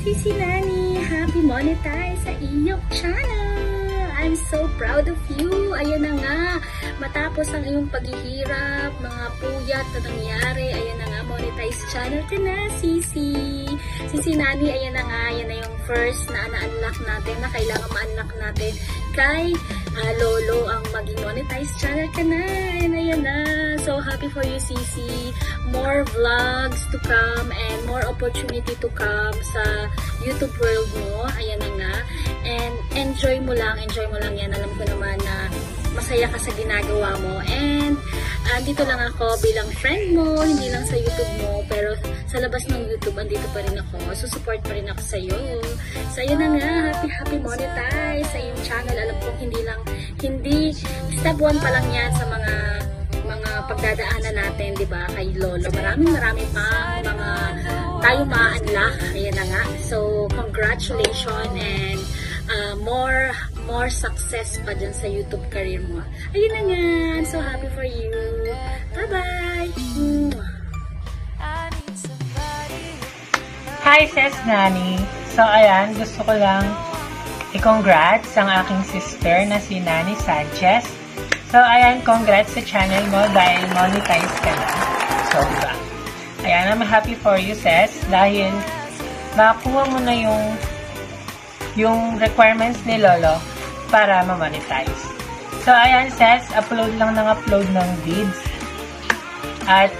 Sisi Nani, happy monetize sa iyong channel. I'm so proud of you. Ayan na nga, matapos ang iyong paghihirap, mga puyat na nangyari, ayan na nga, monetize channel ka na, Sisi. Sisi Nani, ayan na nga, yan na yung first na na-unlock natin, na kailangan ma-unlock natin kay Lolo ang maging monetize channel ka na. Ayan na. So happy for you, Sisi. More vlogs to come and more opportunity to come sa YouTube world mo. Ayan na nga. And enjoy mo lang yan. Alam ko naman na masaya ka sa ginagawa mo. And dito lang ako bilang friend mo, hindi lang sa YouTube mo, pero sa labas ng YouTube, andito pa rin ako. Susupport pa rin ako sa'yo. So, ayun na nga, happy monetize sa iyong channel. Alam ko, hindi step 1 pa lang yan sa mga pagdadaanan natin, di ba, kay Lolo. Marami pa mga tayo ma-unlock. Ayan na nga. So, congratulations and more success pa dyan sa YouTube career mo. Ayun na nga. I'm so happy for you. Bye-bye! Hi, Sis Nani! So, ayan, gusto ko lang i-congrats ang aking sister na si Nani Sanchez. So, ayan, congrats sa channel mo dahil monetize ka na. So, diba? Ayan, I'm happy for you, Sis, dahil nakakuha mo na yung requirements ni Lolo para ma-monetize. So, ayan, Sis, upload lang ng upload ng vids. At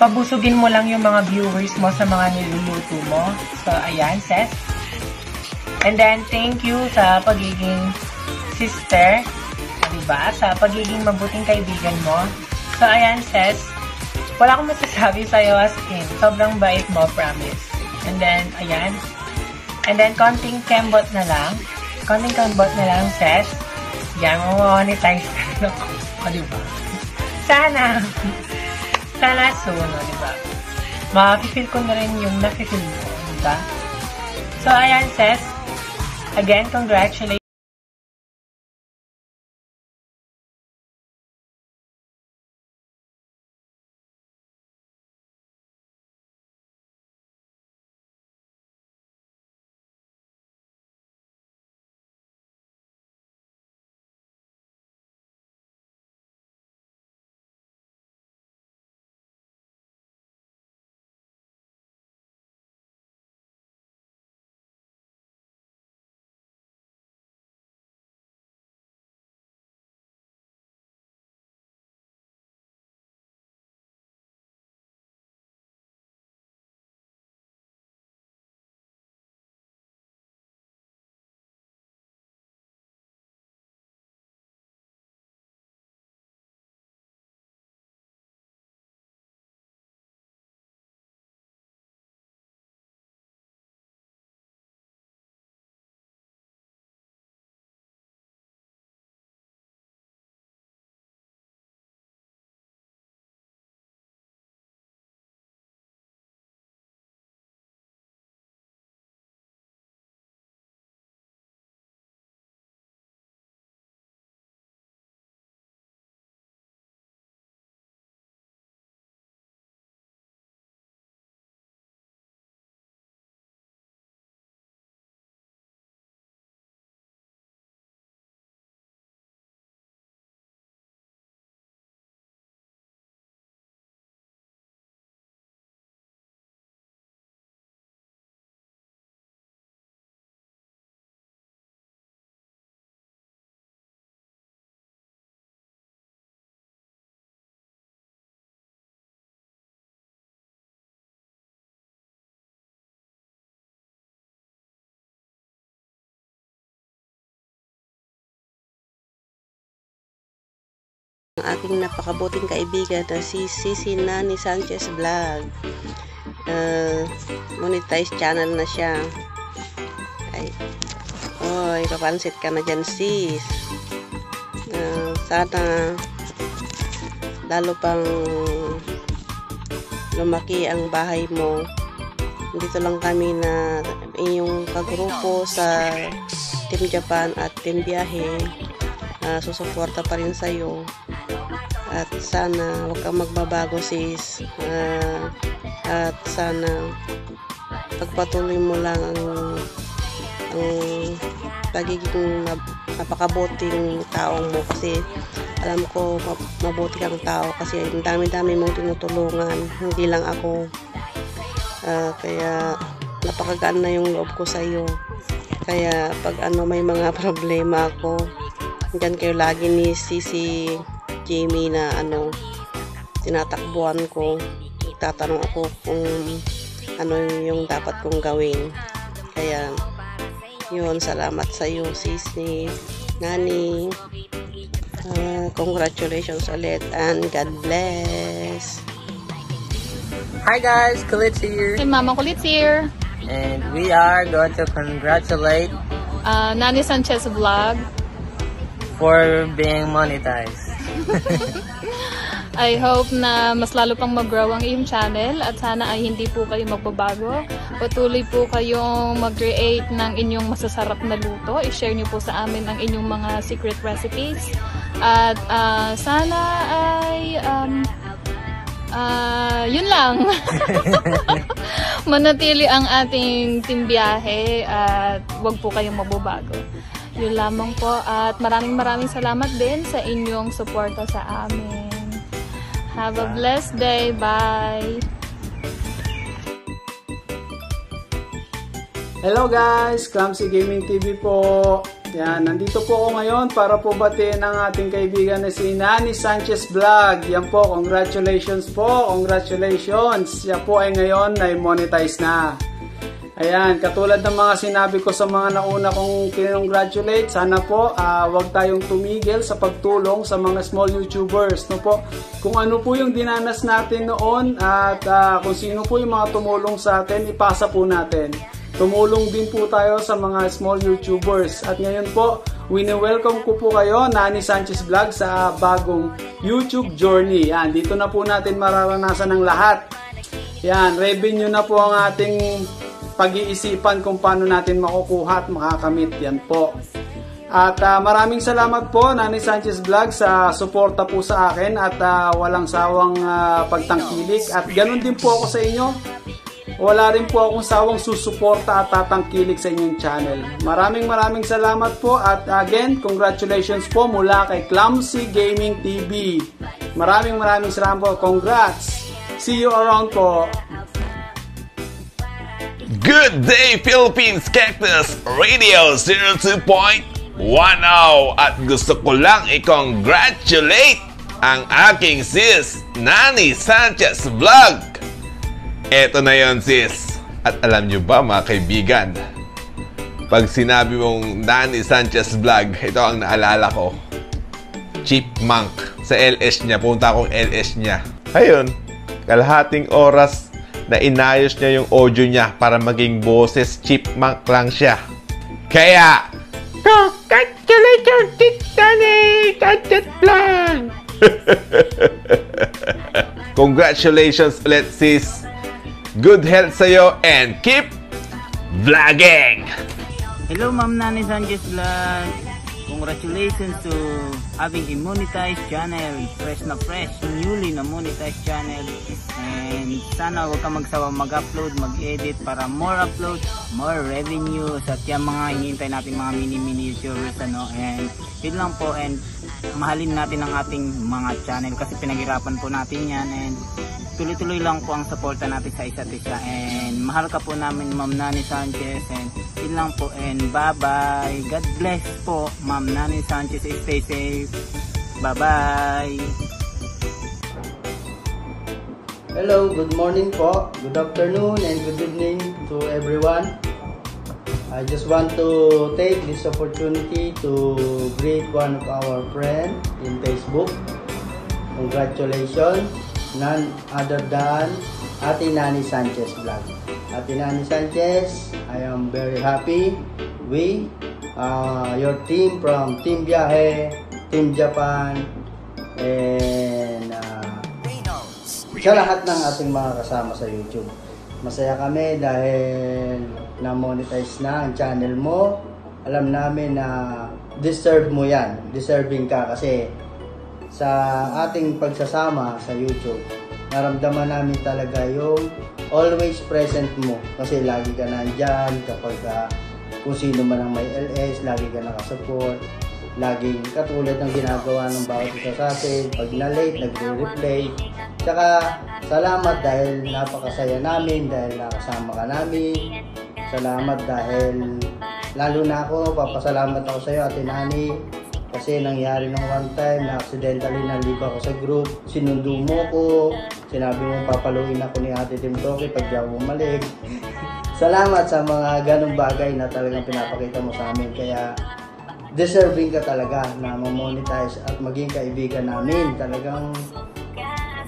pabusugin mo lang yung mga viewers mo sa mga niluluto mo. So, ayan, Sis. And then, thank you sa pagiging sister, diba? Sa pagiging mabuting kaibigan mo. So, ayan, Sis. Wala akong masasabi sa'yo as in. Sobrang bait mo, promise. And then, ayan. And then, konting kembot na lang. Sis. Yan, mamonetize na ako. O, diba? Sana soon, o, diba? Makakifeel ko na rin yung nakifeel mo, diba? So, ayan, Sis. Again, congratulations. Ang aking napakabuting kaibigan na si Sisi Nani Sanchez Vlog. Monetize channel na siya. Ay, papansit ka na dyan, sis. Sana lalo pang lumaki ang bahay mo Dito lang kami na inyong kagrupo sa Team Japan at Team Biyahe. Susuporta pa rin sa'yo. At sana huwag kang magbabago, sis. At sana pagpatuloy mo lang ang pagiging napakabuting taong mo, kasi alam ko mabuti kang tao, kasi ang dami-dami mong tinutulungan, hindi lang ako. Kaya napakagaan na yung loob ko sa iyo. Kaya pag may mga problema ako, dyan kayo lagi ni Sisi Jamie na tinatakbuhan ko. Tatanong ako kung ano yung dapat kong gawin. Kaya yun, salamat sa iyo, Sisi, Nani. Congratulations ulit and God bless. Hi guys, Kulits here. Hey, Mama Kulits here. And we are going to congratulate Nani Sanchez Vlog for being monetized. I hope na mas lalo pang mag-grow ang iyong channel at sana ay hindi po kayo magbabago. Patuloy po kayong mag-create ng inyong masasarap na luto. I-share nyo po sa amin ang inyong mga secret recipes. At sana ay yun lang. Manatili ang ating Team Biyahe at wag po kayong mababago. Yun lamang po at maraming salamat din sa inyong suporta sa amin. Have a blessed day. Bye! Hello guys! Clumsy Gaming TV po. Yan, nandito po ako ngayon para po batiin ang ating kaibigan na si Nani Sanchez Vlog. Yan po, congratulations po. Congratulations! Siya po ay ngayon ay monetize na. Ayan, katulad ng mga sinabi ko sa mga nauna kong kinongratulate, sana po wag tayong tumigil sa pagtulong sa mga small YouTubers, no po? Kung ano po yung dinanas natin noon at kung sino po yung mga tumulong sa atin, ipasa po natin. Tumulong din po tayo sa mga small YouTubers. At ngayon po, wini-welcome ko po kayo, Nani Sanchez Vlog, sa bagong YouTube journey. Yan, dito na po natin mararanasan ng lahat. Yan, revenue na po ang ating pag-iisipan kung paano natin makukuha at makakamit. Yan po. At maraming salamat po, Nani Sanchez Vlog, sa suporta po sa akin at walang sawang pagtangkilik. At ganun din po ako sa inyo. Wala rin po akong sawang susuporta at tatangkilik sa inyong channel. Maraming salamat po at again, congratulations po mula kay Clumsy Gaming TV. Maraming salamat po. Congrats! See you around po. Good day Philippines, Cactus Radio 02.10 at gusto ko lang i-congratulate ang aking sis Nani Sanchez Vlog. Eto na yon, sis. At alam nyo ba mga kaibigan, pag sinabi mong Nani Sanchez Vlog, ito ang naalala ko, Chipmunk. Sa LS niya, punta akong LS niya. Ayun, kalahating oras na inayos niya yung audio niya para maging boses Chipmunk lang siya. Kaya, congratulations, Nani Sanchez Vlog! Congratulations ulit, sis. Good health sa'yo and keep vlogging! Hello, Ma'am Nani Sanchez Vlog. Congratulations to having a monetized channel. Fresh na fresh, newly na monetized channel. And sana huwag ka magsawa mag-upload, mag-edit para more upload, more revenue. At yung mga hinihintay natin mga mini YouTubers, And yun lang po, and mahalin natin ang ating mga channel kasi pinaghirapan po natin yan, and tuloy-tuloy lang po ang suporta natin sa isa't isa, and mahal ka po namin, Ma'am Nani Sanchez, and yun lang po, and bye-bye. God bless po, Ma'am Nani Sanchez. Stay safe. Bye-bye. Hello, good morning po, good afternoon, and good evening to everyone. I just want to take this opportunity to greet one of our friends in Facebook. Congratulations, none other than Ate Nani Sanchez Vlog. Ate Nani Sanchez, I am very happy with your team from Team Biyahe, Team Japan, and sa lahat ng ating mga kasama sa YouTube. Masaya kami dahil na-monetize na ang channel mo. Alam namin na deserve mo yan. Deserving ka kasi sa ating pagsasama sa YouTube, naramdaman namin talaga yung always present mo. Kasi lagi ka nandyan kapag kung sino man ang may LS, lagi ka nakasupport. Laging katulad ng ginagawa ng bawat isa sa atin. Pag na-late, nagre-replay. Tsaka, salamat dahil napakasaya namin, dahil nakasama ka namin. Salamat dahil, lalo na ako, papasalamat ako sa iyo, Ate Nani. Kasi nangyari nung one time na accidentally nalib ako sa group. Sinundo mo ko. Sinabi mo papaluin ako ni Ate Tim Toki pag di ako bumalik. Salamat sa mga ganong bagay na talagang pinapakita mo sa amin. Kaya, deserving ka talaga na ma-monetize at maging kaibigan namin. Talagang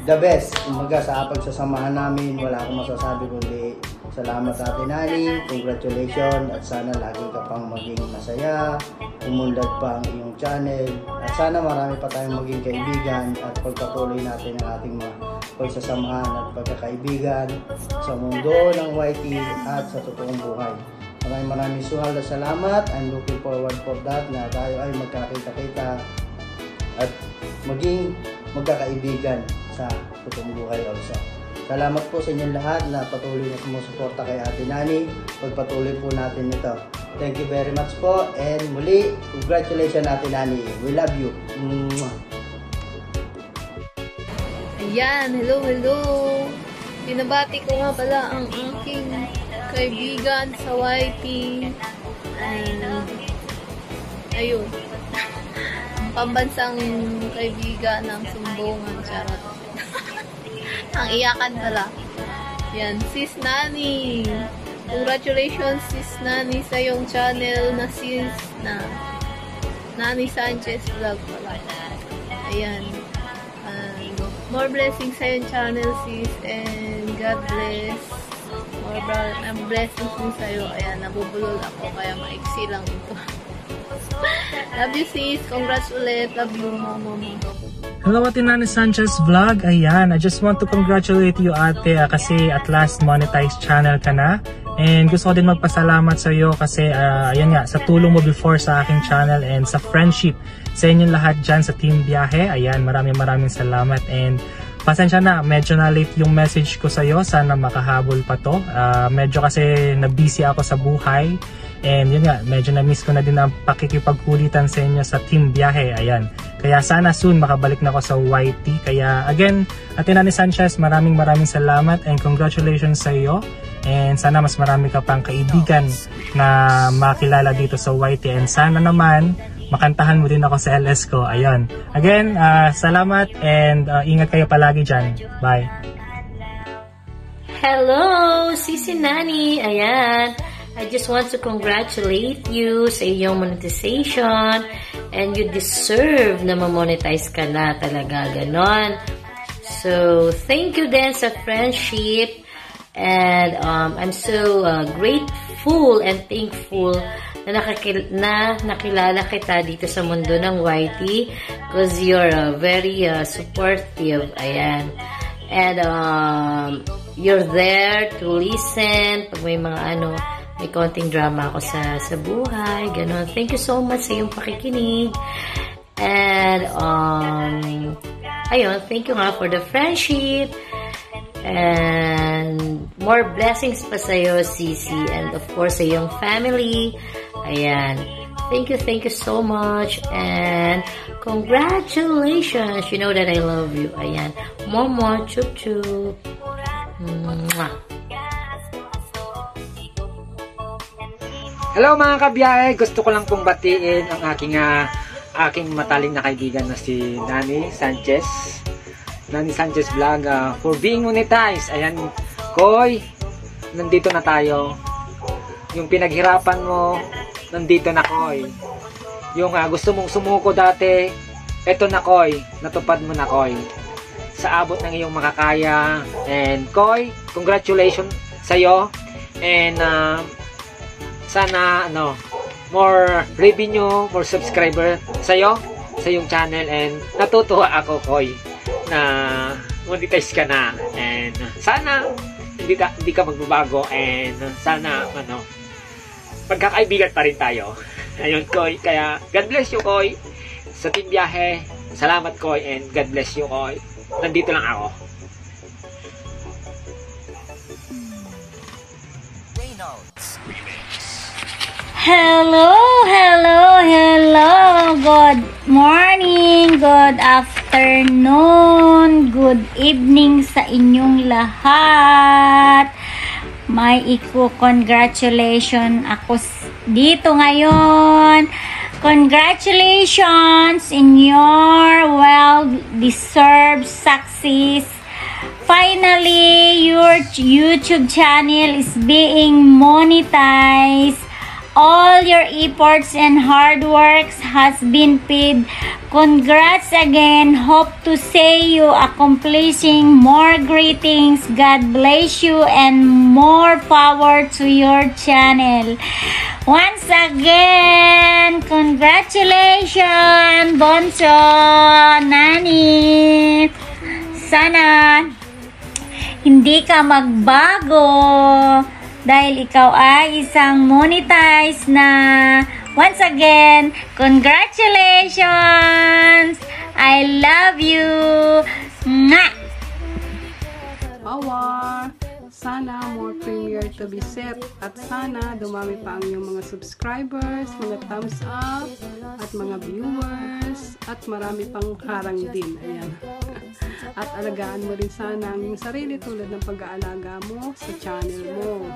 the best. Umaga sa pagsasamahan namin, wala akong masasabi kundi salamat Ate Nani, congratulations at sana lagi ka pang maging masaya, umunlad pa ang iyong channel at sana marami pa tayong maging kaibigan at pagpatuloy natin ang ating mga pagsasamahan at pagkakaibigan sa mundo ng YT at sa totoong buhay. Maraming suhal na salamat. I'm looking forward for that na tayo ay magkakita-kita at maging magkakaibigan sa totoong buhay also. Salamat po sa inyong lahat na patuloy na sumusuporta kay Ate Nani. Pagpatuloy po natin ito. Thank you very much po and muli, congratulations Ate Nani. We love you. Ayan, hello. Binabati ko nga pala ang aking kaibigan sa YT. Ayun. Pambansang kaibigan ng Sumbungan. Charot. Ang iyakan pala. Yan, Sis Nani. Congratulations, Sis Nani, sa iyong channel na Sis na Nani Sanchez Vlog pala. Ayan. More blessings sa iyong channel, Sis. And God bless. More blessings din sa'yo. Ayan, nabubulol ako. Kaya maiksi lang ito. Love you, Sis. Congrats ulit. Love you, Mama. Hello, Ate Nani Sanchez Vlog. Ayan, I just want to congratulate you, Ate, kasi at last monetized channel ka na. And gusto ko din magpasalamat sa iyo kasi ayan nga, sa tulong mo before sa aking channel and sa friendship sa inyong lahat dyan sa Team Biyahe. Ayan, maraming salamat and pasensya na, medyo na late yung message ko sa iyo. Sana makahabol pa to. Medyo kasi na-busy ako sa buhay. And yun nga, medyo na-miss ko na din ang pakikipagkulitan sa inyo sa Team Biyahe. Ayan. Kaya sana soon makabalik na ako sa YT. Kaya again, Ate Nani Sanchez, maraming salamat and congratulations sa iyo. And sana mas marami ka pang kaibigan na makilala dito sa YT. And sana naman, makantahan mo din ako sa LS ko. Ayun. Again, salamat and ingat kayo palagi dyan. Bye. Hello, Sisi Nani. Ayan. I just want to congratulate you sa iyong monetization and you deserve na ma-monetize ka na talaga. Ganon. So, thank you din sa friendship and I'm so grateful and thankful na nakilala kita dito sa mundo ng YT because you're very supportive. Ayan. And you're there to listen pag may mga may konting drama ako sa buhay, gano'n. Thank you so much sa iyong pakikinig. And, ayun, thank you nga for the friendship. And, more blessings pa sa iyo, Sisi. And, of course, sa iyong family. Ayan. Thank you so much. And, congratulations. You know that I love you. Ayan. Momo, chup chup. Mwah. Hello mga kabiyahe, gusto ko lang pong batiin ang aking mataling na kaibigan na si Nani Sanchez Vlog for being monetized. Ayan, Koy, nandito na tayo. Yung pinaghirapan mo, nandito na, Koy. Yung gusto mong sumuko dati, eto na, Koy, natupad mo na, Koy. Sa abot ng iyong makakaya. And Koy, congratulations sa'yo. And sana more revenue, more subscriber sa iyong channel. And natutuwa ako, Koy, na monetize ka na. And sana hindi ka magbabago, and sana pagkakaibigan pa rin tayo. Ayun, Koy. Kaya God bless you, Koy, sa Team Biyahe. Salamat, Koy, and God bless you, Koy. Nandito lang ako. Hello, hello, hello. Good morning, good afternoon, good evening sa inyong lahat. May congratulations ako dito ngayon. Congratulations in your well-deserved success. Finally, your YouTube channel is being monetized. All your efforts and hard works has been paid. Congrats again. Hope to see you accomplishing more great things. God bless you and more power to your channel. Once again, congratulations, Bonso, Nani. Sana hindi ka magbago dahil ikaw ay isang monetize na. Once again, congratulations! I love you! Nga! Power! Sana more premiere to be set at sana dumami pa ang iyong mga subscribers, mga thumbs up, at mga viewers, at marami pang harang din. Ayan. At alagaan mo rin sana ang iyong sarili tulad ng pag-aalaga mo sa channel mo.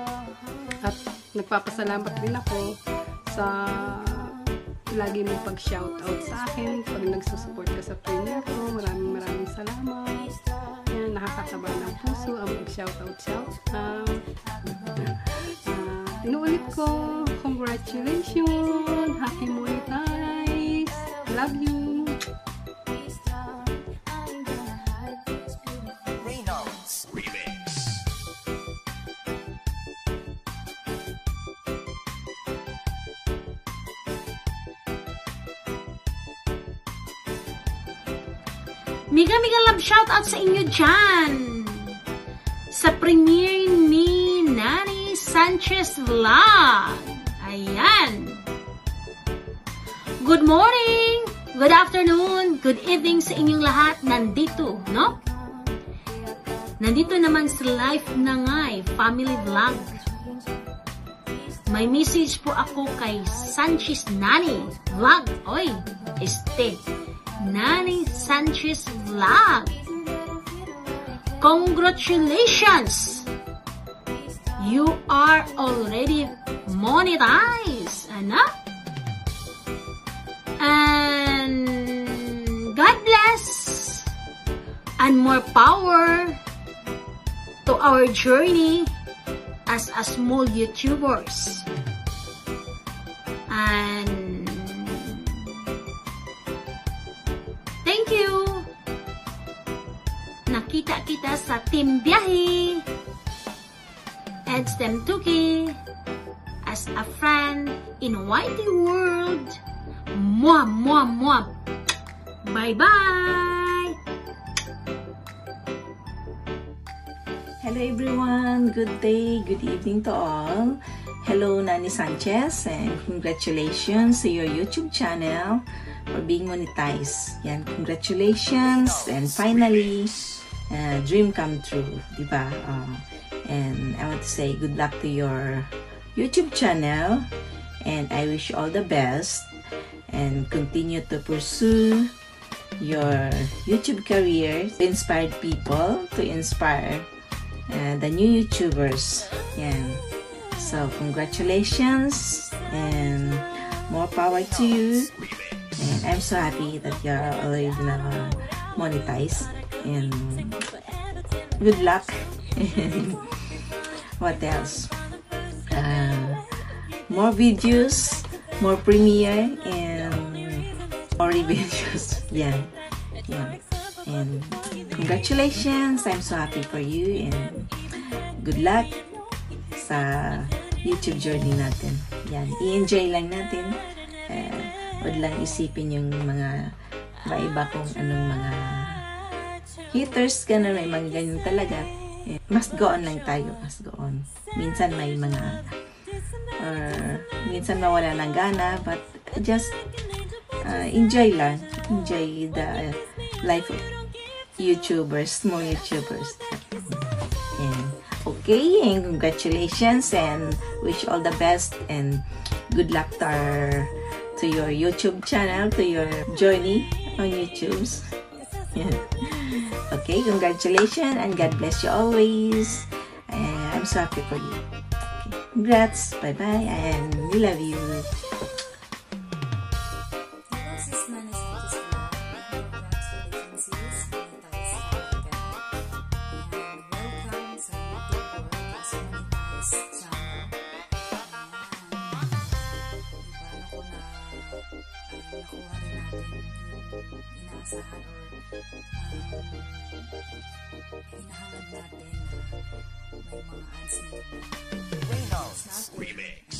At nagpapasalamat din ako sa lagi mong pag-shoutout sa akin pag nagsusupport ka sa premiere ko. Maraming salamat. Yan, nakakataba ng puso ang mag-shoutout. Inuulit ko, congratulations, happy monetize, love you. Mega love shoutout sa inyo dyan sa premiere ni Nani Sanchez Vlog. Ayan. Good morning, good afternoon, good evening sa inyong lahat. Nandito, no? Nandito naman sa live na ngay, family vlog. May message po ako kay Sanchez Nani Vlog. Oy, Nani Sanchez Vlog. Congratulations! You are already monetized. Ano? And God bless and more power to our journey as a small YouTubers. And thank you. Nakita kita sa Team Biyahe and STEM Tuki as a friend in YT world. Mwah, mwah, mwah. Bye-bye. Hello everyone. Good day, good evening to all. Hello Nani Sanchez and congratulations to your YouTube channel for being monetized. Yan, congratulations and finally dream come true, diba? And I want to say good luck to your YouTube channel and I wish you all the best and continue to pursue your YouTube career to inspire people, to inspire the new YouTubers. Yan. So congratulations and more power to you. And I'm so happy that you're already monetized. And good luck. What else? More videos, more premiere, and more videos. Yeah. And congratulations. I'm so happy for you. And good luck sa YouTube journey natin. Yan. I-enjoy lang natin. Huwag lang isipin yung mga iba kung anong mga haters ka na may mga ganyan talaga. Must go on lang tayo, must go on. Minsan may mga minsan mawala ng gana, but just enjoy lang. Enjoy the life of YouTubers, small YouTubers. And okay, and congratulations and wish all the best and good luck to your YouTube channel, to your journey on YouTube. Okay, congratulations and God bless you always. And I'm so happy for you. Okay, congrats, bye-bye, and we love you. inaasahan or hinahanap natin na may mga ads na Reynolds Remix.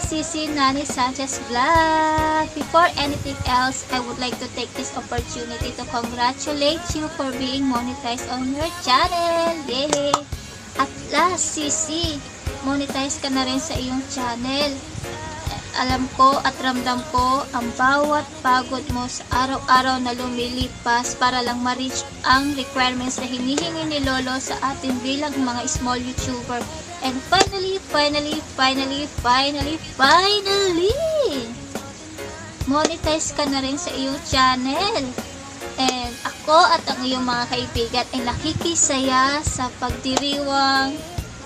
Sisi Nani Sanchez Vlog. Before anything else, I would like to take this opportunity to congratulate you for being monetized on your channel. Yay! At last, Sisi, monetize ka na rin sa iyong channel. Alam ko at ramdam ko ang bawat pagod mo sa araw-araw na lumilipas para lang ma-reach ang requirements na hinihingi ni Lolo sa atin bilang mga small YouTuber. And finally, monetize ka na rin sa iyong channel. And ako at ang iyong mga kaibigan ay nakikisaya sa pagdiriwang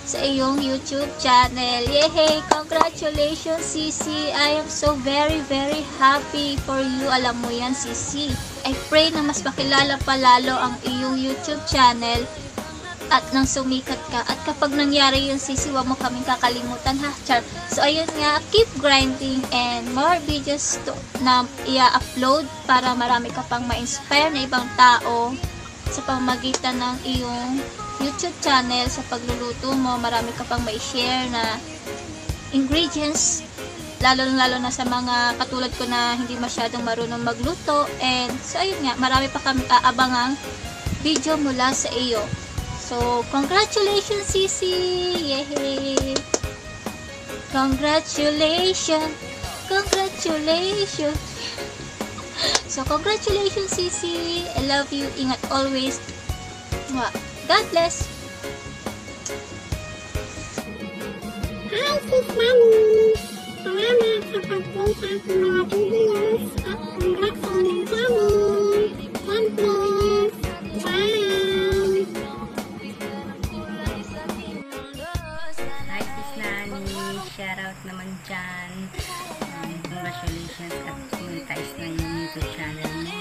sa iyong YouTube channel. Yay! Congratulations, Sisi! I am so very happy for you. Alam mo yan, Sisi. I pray na mas makilala pa lalo ang iyong YouTube channel at nang sumikat ka. At kapag nangyari yun, Sisi, huwag mo kaming kakalimutan, ha? Char. So, ayun nga, keep grinding and more videos na i-upload para marami ka pang ma-inspire na ibang tao sa pamamagitan ng iyong YouTube channel. Sa pagluluto mo, marami ka pang ma-share na ingredients, lalo na sa mga katulad ko na hindi masyadong marunong magluto. And so, ayun nga, marami pa kami aabangang video mula sa iyo. So, congratulations, Sisi! Yay! Congratulations! So, congratulations, Sisi! I love you. Ingat always. God bless! Hi, Sis Nani! Salamat sa pag-play sa aking mga videos at congrats sa inyong channel! God bless! Bye! Shoutout naman dyan. Congratulations at monetize na yung YouTube channel mo.